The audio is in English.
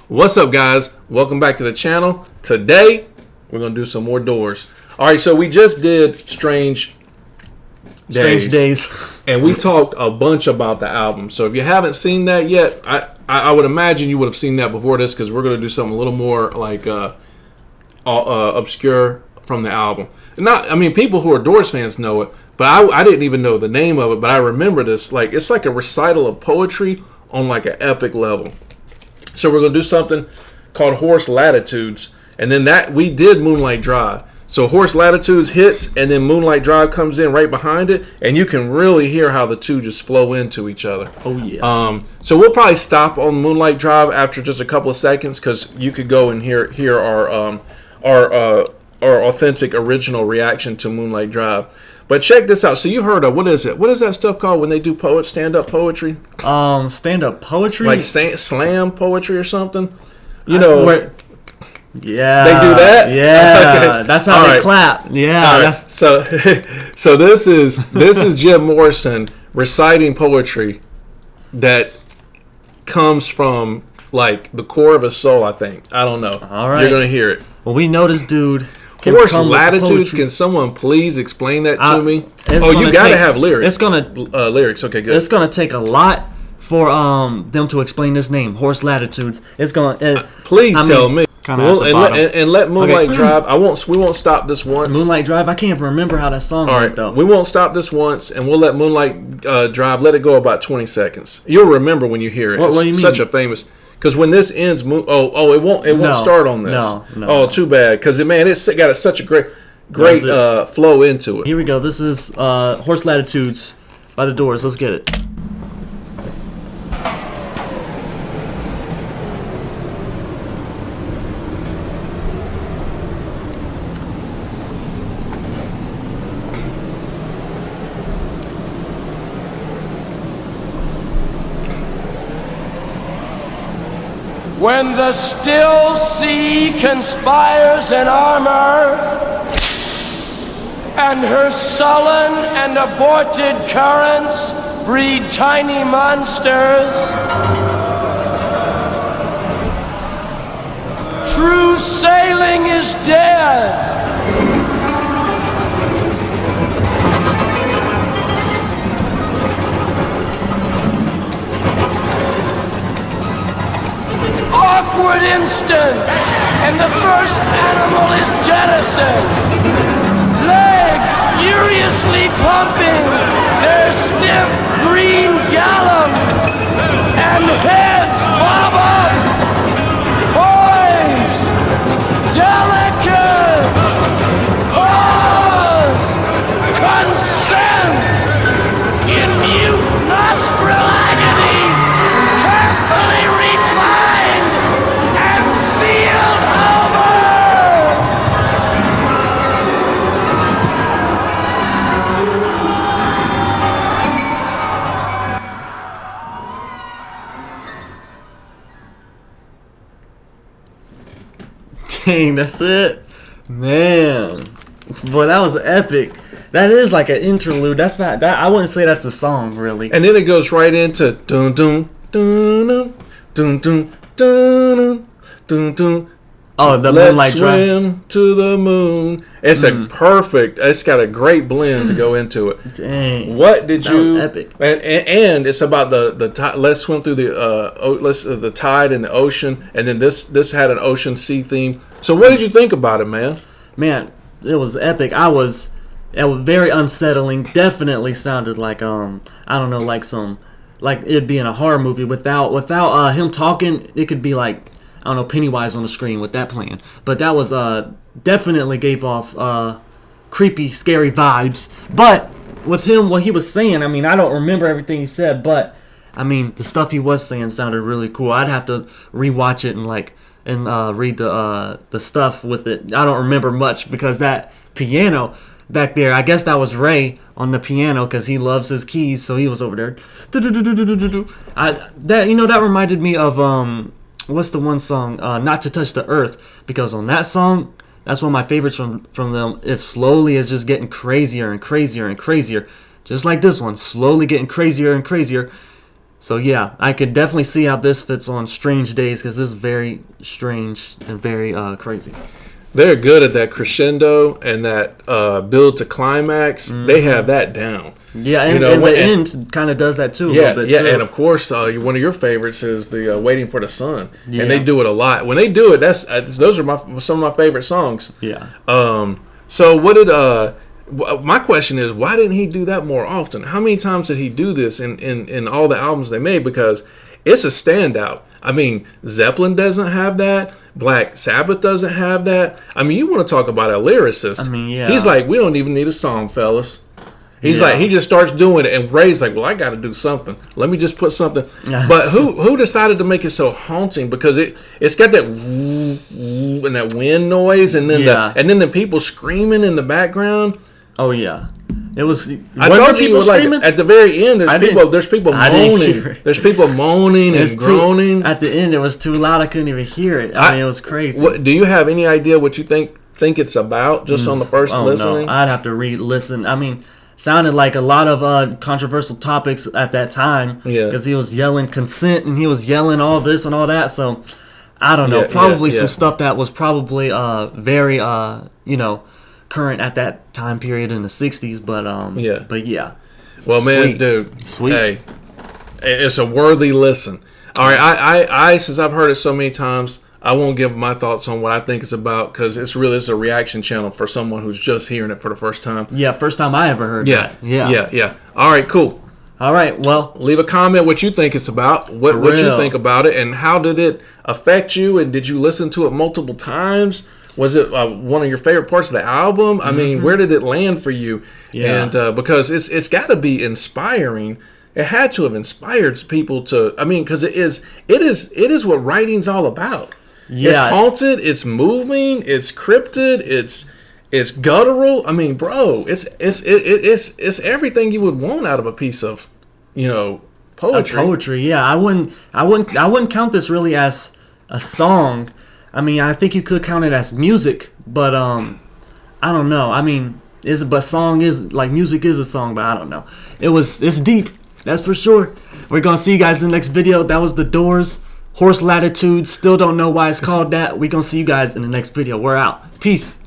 What's up, guys? Welcome back to the channel. Today, we're going to do some more Doors. All right, so we just did Strange Days. And we talked a bunch about the album. So if you haven't seen that yet, I would imagine you would have seen that before this, because we're going to do something a little more like obscure from the album. People who are Doors fans know it, but I didn't even know the name of it, but I remember this. Like, it's like a recital of poetry on like an epic level. So we're going to do something called Horse Latitudes. And then that we did Moonlight Drive. So Horse Latitudes hits, and then Moonlight Drive comes in right behind it. And you can really hear how the two just flow into each other. Oh, yeah. So we'll probably stop on Moonlight Drive after just a couple of seconds, because you could go and hear our authentic original reaction to Moonlight Drive. But check this out. So you heard of, what is it? What is that stuff called when they do stand-up poetry? Stand-up poetry? Like slam poetry or something? You know. Yeah. They do that? Yeah. Okay. That's how they clap. Yeah. Right. So this is Jim Morrison reciting poetry that comes from like the core of his soul, I think. I don't know. All right. You're going to hear it. Well, we know this dude. Horse Latitudes, can someone please explain that to me? You got to have lyrics. It's gonna lyrics. Okay, good. It's gonna take a lot for them to explain this name, Horse Latitudes. It's gonna please tell me. And let Moonlight Drive. We won't stop this once. Moonlight Drive. I can't even remember how that song went though. We won't stop this once, and we'll let Moonlight Drive. Let it go about 20 seconds. You'll remember when you hear it. What do you mean? Such a famous. Because when this ends, it won't start on this. No. Oh, too bad. Because it's got such a great flow into it. Here we go. This is Horse Latitudes by the Doors. Let's get it. When the still sea conspires in armor, and her sullen and aborted currents breed tiny monsters, true sailing is dead. Awkward instant, and the first animal is jettisoned. Legs furiously pumping their stiff green gallop, and heads bob up, poised, delicate, pause, consent, in mute nostril agony, carefully refined and sealed over. Dang, that's it, man. Boy, that was epic. That is like an interlude. That's not that. I wouldn't say that's a song, really. And then it goes right into dun dun dun dun dun dun dun dun dun. Oh, the Let's Moonlight Drive. swim to the moon. It's a perfect. It's got a great blend to go into it. Dang. What did That you? was epic. And it's about the tide. Let's swim through the tide in the ocean, and then this had an ocean sea theme. So what did you think about it, man? Man, it was epic. It was very unsettling. Definitely sounded like I don't know, like it'd be in a horror movie without him talking. It could be like, I don't know, Pennywise on the screen with that plan. But that was definitely gave off creepy, scary vibes. But with him, what he was saying, I mean, I don't remember everything he said, but I mean, the stuff he was saying sounded really cool. I'd have to rewatch it and read the stuff with it. I don't remember much because that piano back there, I guess that was Ray on the piano because he loves his keys, so he was over there. That reminded me of what's the one song? Not to Touch the Earth, because on that song, that's one of my favorites from them. It slowly is just getting crazier and crazier and crazier, just like this one, slowly getting crazier and crazier. So yeah, I could definitely see how this fits on Strange Days because this is very strange and very crazy. They're good at that crescendo and that build to climax. They have that down. Yeah, and, and the end kind of does that too. Yeah, a little bit yeah, too. and of course, one of your favorites is the "Waiting for the Sun," Yeah. and they do it a lot. When they do it, those are some of my favorite songs. Yeah. So what did my question is, why didn't he do that more often? How many times did he do this in all the albums they made? Because it's a standout. I mean, Zeppelin doesn't have that. Black Sabbath doesn't have that. I mean, you want to talk about a lyricist. I mean, yeah. He's like, we don't even need a song, fellas. He's like, he just starts doing it, and Ray's like, well, I got to do something. Let me just put something. But who decided to make it so haunting? Because it's got that woo and that wind noise, and then the people screaming in the background. Oh yeah, it was. I told you, like at the very end, there's people moaning. There's people moaning and groaning. At the end, it was too loud. I couldn't even hear it. I mean, it was crazy. Do you have any idea what you think it's about just on the first listening? No, I'd have to re-listen. I mean, sounded like a lot of controversial topics at that time. Yeah, because he was yelling consent and he was yelling all this and all that. So I don't know. Probably some stuff that was probably very current at that time period in the 60s, but yeah. Well, man, dude, hey, it's a worthy listen. All right, I since I've heard it so many times, I won't give my thoughts on what I think it's about because it's a reaction channel for someone who's just hearing it for the first time. Yeah, first time I ever heard that. Yeah. All right, cool. All right, well, leave a comment what you think it's about, what you think about it, and how did it affect you, and did you listen to it multiple times? Was it one of your favorite parts of the album? I mean, where did it land for you? Yeah. And because it's got to be inspiring. It had to have inspired people to. I mean, because it is what writing's all about. Yeah. It's haunted. It's moving. It's cryptid. It's guttural. I mean, bro, it's everything you would want out of a piece of, poetry. Poetry. Yeah, I wouldn't count this really as a song. I mean, I think you could count it as music, but I don't know. I mean, song is like music is a song, but I don't know. It's deep, that's for sure. We're gonna see you guys in the next video. That was The Doors, Horse Latitudes. Still don't know why it's called that. We're gonna see you guys in the next video. We're out. Peace.